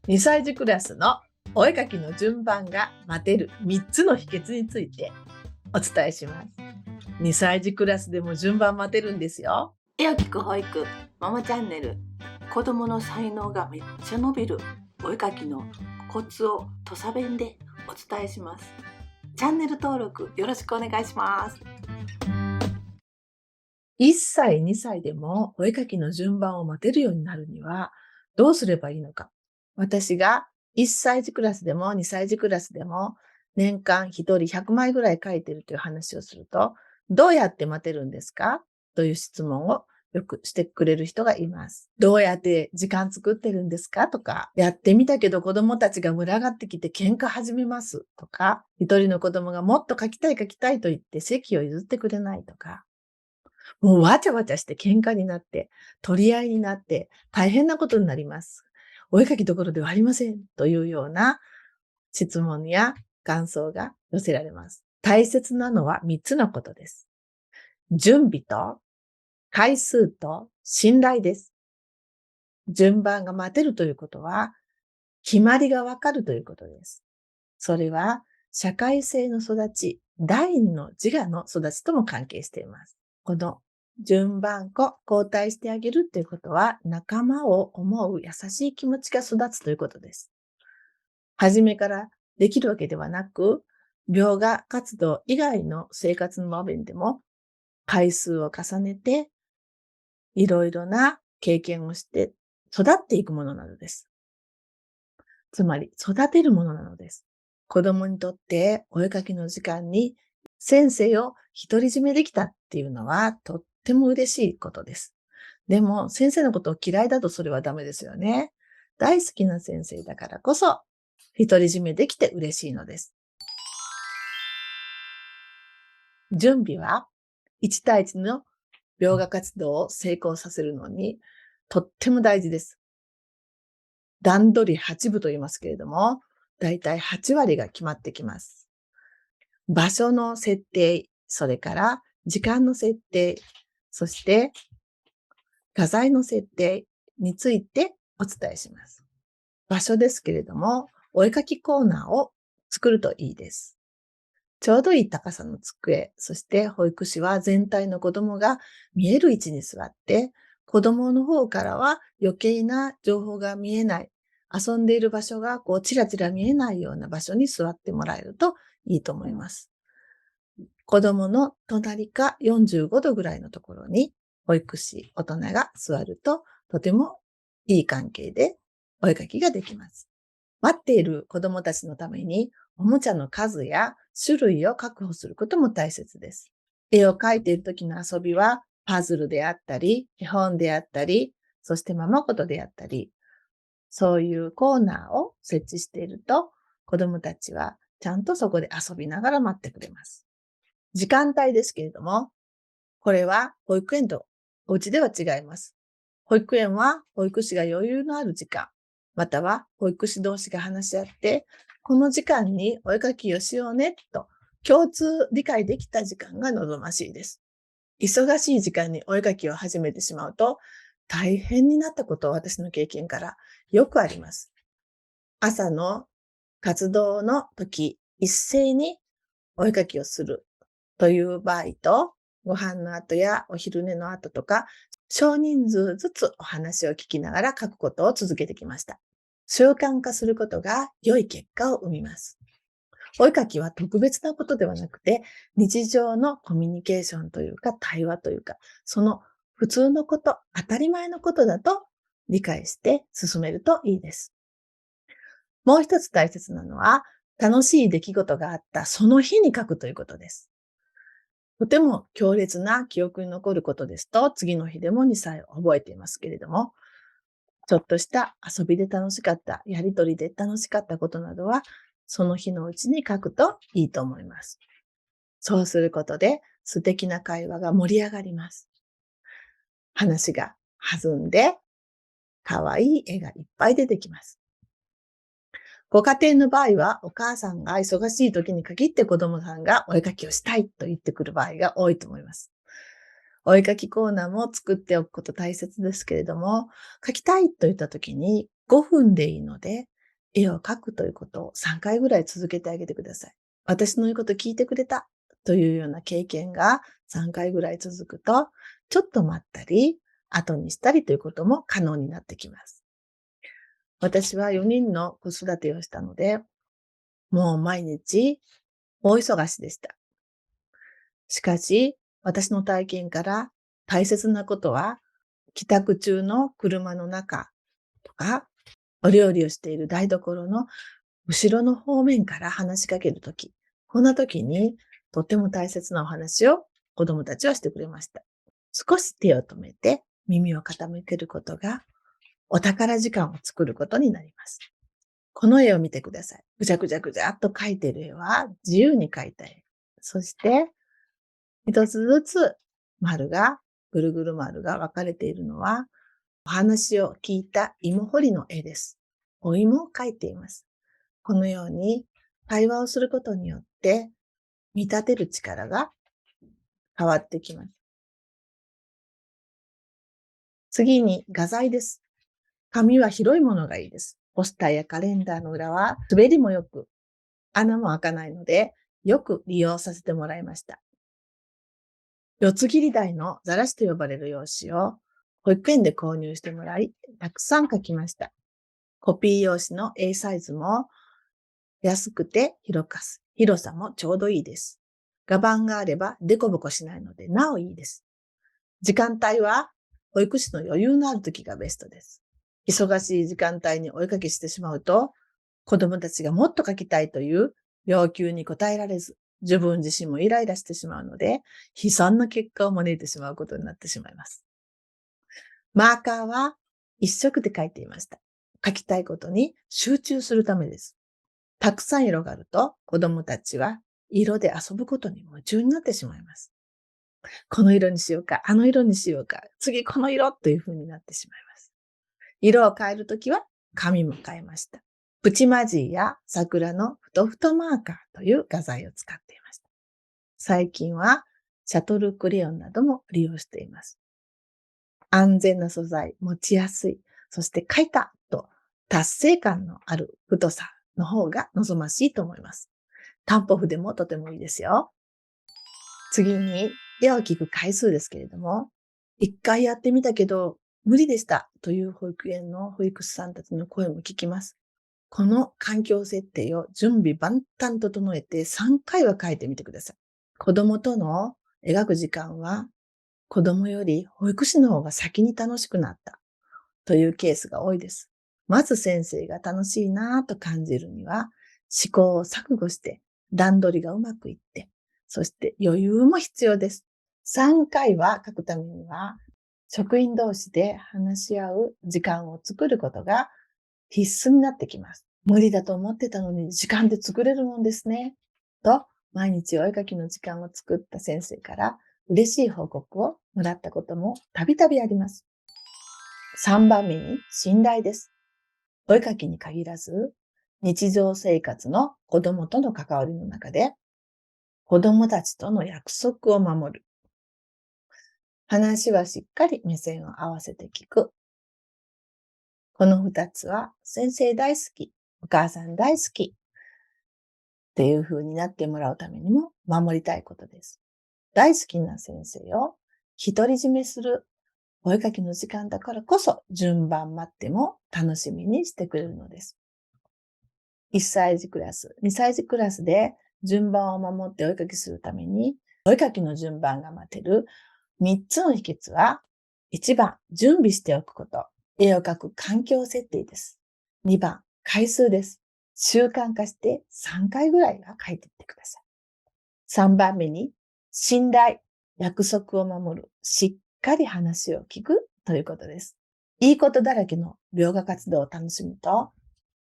2歳児クラスのお絵かきの順番が待てる3つの秘訣についてお伝えします。2歳児クラスでも順番待てるんですよ。絵を聞く保育ママチャンネル。子供の才能がめっちゃ伸びるお絵かきのコツを土佐弁でお伝えします。チャンネル登録よろしくお願いします。1歳、2歳でもお絵かきの順番を待てるようになるにはどうすればいいのか。私が1歳児クラスでも2歳児クラスでも年間1人100枚ぐらい描いてるという話をすると、どうやって待てるんですかという質問をよくしてくれる人がいます。どうやって時間作ってるんですかとか、やってみたけど子供たちが群がってきて喧嘩始めますとか、一人の子供がもっと描きたいと言って席を譲ってくれないとか、もうわちゃわちゃして喧嘩になって、取り合いになって大変なことになります。お絵かきどころではありませんというような質問や感想が寄せられます。大切なのは3つのことです。準備と回数と信頼です。順番が待てるということは、決まりがわかるということです。それは社会性の育ち、第二の自我の育ちとも関係しています。この順番交代してあげるということは、仲間を思う優しい気持ちが育つということです。初めからできるわけではなく、描画活動以外の生活の場面でも回数を重ねて、いろいろな経験をして育っていくものなのです。つまり育てるものなのです。子供にとってお絵かきの時間に先生を独り占めできたっていうのはとっても嬉しいことです。でも先生のことを嫌いだとそれはダメですよね。大好きな先生だからこそ独り占めできて嬉しいのです。準備は1対1の描画活動を成功させるのにとっても大事です。段取り8分と言いますけれども、だいたい8割が決まってきます。場所の設定、それから時間の設定、そして画材の設定についてお伝えします。場所ですけれども、お絵かきコーナーを作るといいです。ちょうどいい高さの机、そして保育士は全体の子供が見える位置に座って、子供の方からは余計な情報が見えない、遊んでいる場所がチラチラ見えないような場所に座ってもらえるといいと思います。子供の隣か45度ぐらいのところに保育士、大人が座るととてもいい関係でお絵かきができます。待っている子供たちのためにおもちゃの数や種類を確保することも大切です。絵を描いている時の遊びはパズルであったり、絵本であったり、そしてままごとであったり、そういうコーナーを設置していると子供たちはちゃんとそこで遊びながら待ってくれます。時間帯ですけれども、これは保育園とお家では違います。保育園は保育士が余裕のある時間、または保育士同士が話し合って、この時間にお絵かきをしようねと共通理解できた時間が望ましいです。忙しい時間にお絵かきを始めてしまうと大変になったことを私の経験からよくあります。朝の活動の時、一斉にお絵かきをするという場合と、ご飯の後やお昼寝の後とか、少人数ずつお話を聞きながら書くことを続けてきました。習慣化することが良い結果を生みます。お絵かきは特別なことではなくて、日常のコミュニケーションというか対話というか、その普通のこと、当たり前のことだと理解して進めるといいです。もう一つ大切なのは、楽しい出来事があったその日に書くということです。とても強烈な記憶に残ることですと、次の日でも2歳を覚えていますけれども、ちょっとした遊びで楽しかった、やりとりで楽しかったことなどは、その日のうちに書くといいと思います。そうすることで素敵な会話が盛り上がります。話が弾んで、可愛い絵がいっぱい出てきます。ご家庭の場合は、お母さんが忙しい時に限って子供さんがお絵かきをしたいと言ってくる場合が多いと思います。お絵かきコーナーも作っておくこと大切ですけれども、描きたいと言った時に5分でいいので、絵を描くということを3回ぐらい続けてあげてください。私の言うこと聞いてくれたというような経験が3回ぐらい続くと、ちょっと待ったり、後にしたりということも可能になってきます。私は4人の子育てをしたので、もう毎日大忙しでした。しかし、私の体験から大切なことは、帰宅中の車の中とか、お料理をしている台所の後ろの方面から話しかけるとき、こんなときにとても大切なお話を子供たちはしてくれました。少し手を止めて耳を傾けることがお宝時間を作ることになります。この絵を見てください。ぐちゃぐちゃぐちゃっと描いている絵は自由に描いた絵。そして一つずつぐるぐる丸が分かれているのはお話を聞いた芋掘りの絵です。お芋を描いています。このように会話をすることによって見立てる力が変わってきます。次に画材です。紙は広いものがいいです。ポスターやカレンダーの裏は滑りもよく、穴も開かないので、よく利用させてもらいました。四つ切り台のザラシと呼ばれる用紙を保育園で購入してもらい、たくさん書きました。コピー用紙の A サイズも安くて広さもちょうどいいです。画板があればデコボコしないのでなおいいです。時間帯は保育士の余裕のある時がベストです。忙しい時間帯にお絵かきしてしまうと、子供たちがもっと描きたいという要求に応えられず、自分自身もイライラしてしまうので、悲惨な結果を招いてしまうことになってしまいます。マーカーは一色で描いていました。描きたいことに集中するためです。たくさん色があると子供たちは色で遊ぶことに夢中になってしまいます。この色にしようか、あの色にしようか、次この色という風になってしまいます。色を変えるときは紙も変えました。プチマジーや桜のふとふとマーカーという画材を使っていました。最近はシャトルクレヨンなども利用しています。安全な素材、持ちやすい、そして書いたと達成感のある太さの方が望ましいと思います。担保譜でもとてもいいですよ。次に、絵を聞く回数ですけれども、一回やってみたけど無理でしたという保育園の保育士さんたちの声も聞きます。この環境設定を準備万端整えて3回は書いてみてください。子供との描く時間は子供より保育士の方が先に楽しくなったというケースが多いです。まず先生が楽しいなぁと感じるには試行錯誤して段取りがうまくいって、そして余裕も必要です。3回は書くためには職員同士で話し合う時間を作ることが必須になってきます。無理だと思ってたのに時間で作れるもんですね。と、毎日お絵かきの時間を作った先生から嬉しい報告をもらったこともたびたびあります。3番目に信頼です。お絵かきに限らず、日常生活の子供との関わりの中で、子供たちとの約束を守る。話はしっかり目線を合わせて聞く。この2つは先生大好き、お母さん大好きっていう風になってもらうためにも守りたいことです。大好きな先生を独り占めするお絵かきの時間だからこそ順番待っても楽しみにしてくれるのです。1歳児クラス、2歳児クラスで順番を守ってお絵かきするために、お絵かきの順番が待てる3つの秘訣は、1番、準備しておくこと。絵を描く環境設定です。2番、回数です。習慣化して3回ぐらいは描いてみてください。3番目に、信頼、約束を守る、しっかり話を聞くということです。いいことだらけの描画活動を楽しむと、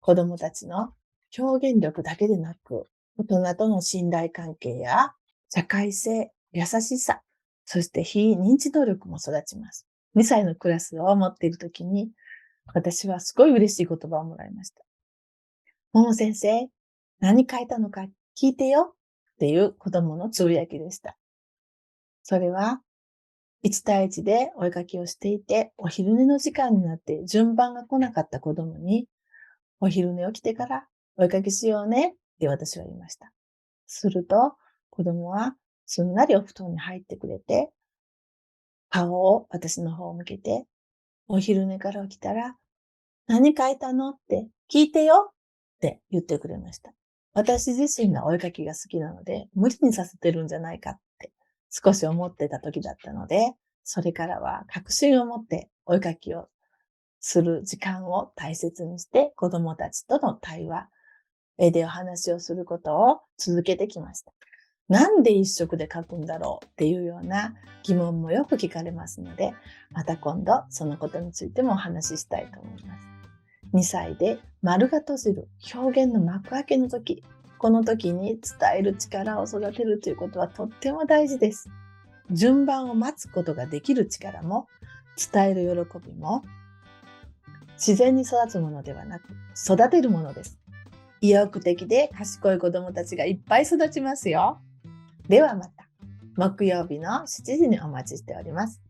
子供たちの表現力だけでなく、大人との信頼関係や社会性、優しさ、そして非認知能力も育ちます。2歳のクラスを持っているときに、私はすごい嬉しい言葉をもらいました。もも先生、何書いたのか聞いてよっていう子供のつぶやきでした。それは、1対1でお絵かきをしていて、お昼寝の時間になって順番が来なかった子供に、お昼寝起きてからお絵かきしようねって私は言いました。すると、子供はすんなりお布団に入ってくれて、顔を私の方を向けて、お昼寝から起きたら、何書いたのって聞いてよって言ってくれました。私自身がお絵かきが好きなので、無理にさせてるんじゃないかって少し思ってた時だったので、それからは確信を持ってお絵かきをする時間を大切にして子供たちとの対話、絵でお話をすることを続けてきました。なんで一色で描くんだろうっていうような疑問もよく聞かれますので、また今度そのことについてもお話ししたいと思います。2歳で丸が閉じる表現の幕開けの時、この時に伝える力を育てるということはとっても大事です。順番を待つことができる力も、伝える喜びも、自然に育つものではなく、育てるものです。意欲的で賢い子どもたちがいっぱい育ちますよ。ではまた、木曜日の7時にお待ちしております。